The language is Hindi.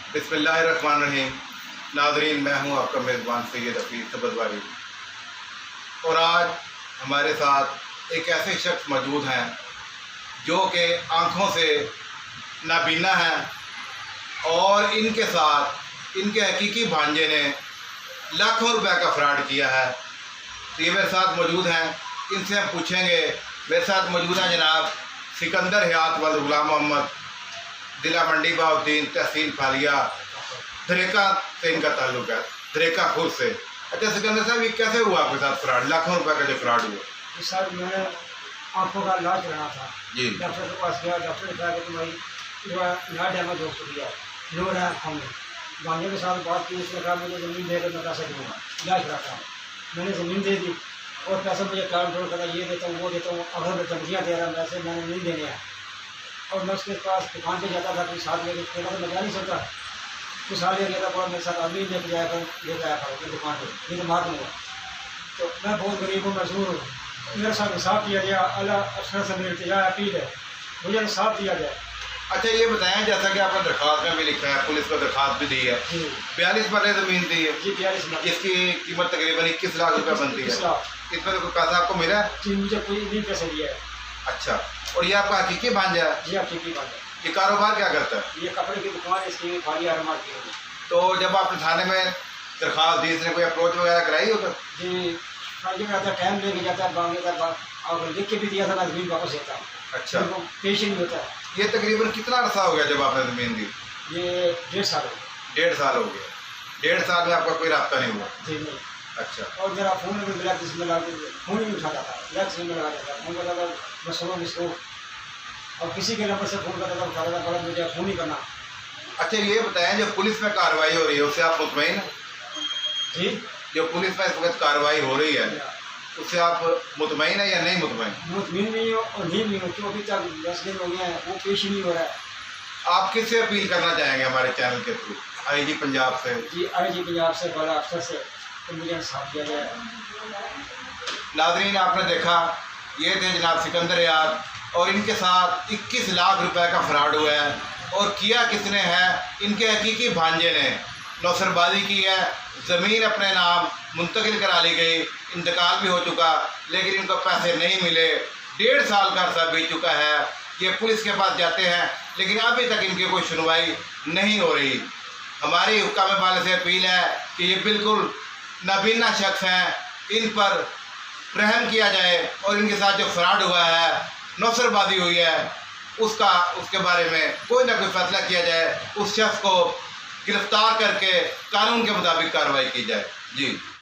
बिस्मिल्लाहिर्रहमानिर्रहीम। नाज़रीन, मैं हूं आपका मेज़बान सैयद हफीज़ सबज़वारी और आज हमारे साथ एक ऐसे शख्स मौजूद हैं जो कि आँखों से नाबीना हैं और इनके साथ इनके हकीकी भांजे ने लाखों रुपए का फ्रॉड किया है। तो ये मेरे साथ मौजूद हैं, इनसे हम पूछेंगे। मेरे साथ मौजूद हैं जनाब सिकंदर हयात वाल गुलाम मोहम्मद, जिला मंडी बहाउद्दीन, तहसील फालिया, धरेका से इनका ताल्लुक है, धरेका खुद से। अच्छा सिकंदर साहब, ये कैसे हुआ आपके साथ फ्रॉड, लाखों रुपए का जो फ्रॉड हुआ? सर, मैंने आँखों का इलाज कराना था जी। डॉक्टर के पास गया। डॉक्टर ने कहा कि तुम्हारी ना डैमेज हो चुकी है, लो रहा आँखों में। भांजे के साथ बात की, उसने कहा मुझे ज़मीन देकर मैं पैसा दूँगा, इलाज कराता हूँ। मैंने ज़मीन दे दी और पैसा मुझे ट्रांसफर करा, ये देता हूँ वो देता हूँ, अगर मैं धमकियाँ दे रहा हूँ, पैसे मैंने नहीं देने हैं। और मैं उसके पास दुकान पे जाता था, कोई साथ लेके खेला तो मैं जा नहीं सकता, कुछ साल ले गया था। मेरे साथ आदमी लेके जाया कर, लेकर आया करो अपनी दुकान पर, नहीं तो मार दूँगा। तो मैं बहुत गरीब हूँ, मजबूर हूँ। मेरे साथ इंसाफ किया गया, अल्लाह अफसर से मेरी इल्तिजा अपील है, मुझे इंसाफ दिया जाए। अच्छा ये बताएं, जैसा कि आपने दरख्वास्त में भी लिखा है, पुलिस को दरख्वास्त भी दी है, 42 मरले ज़मीन दी है जी, 42 मरले, जिसकी कीमत तकरीबन 21 लाख रुपए बनती है। इसमें तो कोई पैसा आपको मिला है? जी, मुझे कोई नहीं पैसा दिया है। अच्छा, और ये आपका हकीकी भांजा है? जी, हकीकी बात है। ये कारोबार क्या करता है? ये कपड़े की दुकान है, इसकी फालिया मार्केट है। तो जब आपने थाने में दरख्वास्त दी, इसने कोई अप्रोच वगैरह कराई होगा? जी, फालिया में आता, टाइम लेके जाता है, मांगे था और लिख के भी दिया था ना, ज़मीन वापस देता है। अच्छा, तो पेश ही नहीं होता है। ये तकरीबन कितना अर्सा हो गया जब आपने ज़मीन दी? ये 1.5 साल हो गए। 1.5 साल हो गया। 1.5 साल में आपका कोई रब्ता नहीं हुआ? जी नहीं। अच्छा, और मेरा फ़ोन में ब्लैक जिसमें लगा के फ़ोन ही नहीं उठाता था, ब्लैक सिम में लगा देता था। फ़ोन करता था मैं सुबह मिसको, और किसी के नंबर से फ़ोन करता था, उठाता था, बड़ा मुझे फ़ोन ही करना। अच्छा ये बताएं, जो पुलिस में कार्रवाई हो रही है उससे आप मुतमईन हैं? जी, जो पुलिस में इस वक्त कार्रवाई हो रही है उससे आप मुतमईन है या नहीं मुतमईन? मुतमिन नहीं हो और नहीं भी हो, क्यों अभी तक 10 दिन हो गए हैं, वो पेश ही नहीं हो रहा है। आप किससे अपील करना चाहेंगे हमारे चैनल के थ्रू? आईजी पंजाब से? जी, आईजी पंजाब से, बड़ा अफसर से, तो मुझे इंसाफ दिया जाए। नाज़रीन, आपने देखा, ये थे जनाब सिकंदर हयात और इनके साथ 21 लाख रुपए का फ्रॉड हुआ है। और किया किसने है? इनके हकीकी भांजे ने नौसरबाजी की है। ज़मीन अपने नाम मुंतकिल करा ली गई, इंतकाल भी हो चुका, लेकिन इनको पैसे नहीं मिले। 1.5 साल का अर्सा बीत चुका है। ये पुलिस के पास जाते हैं लेकिन अभी तक इनकी कोई सुनवाई नहीं हो रही। हमारी हुक्काम वाले से अपील है कि ये बिल्कुल नाबीना शख्स हैं, इन पर रहम किया जाए और इनके साथ जो फ्रॉड हुआ है, नौसरबाजी हुई है, उसके बारे में कोई ना कोई फैसला किया जाए, उस शख्स को गिरफ्तार करके कानून के मुताबिक कार्रवाई की जाए। जी।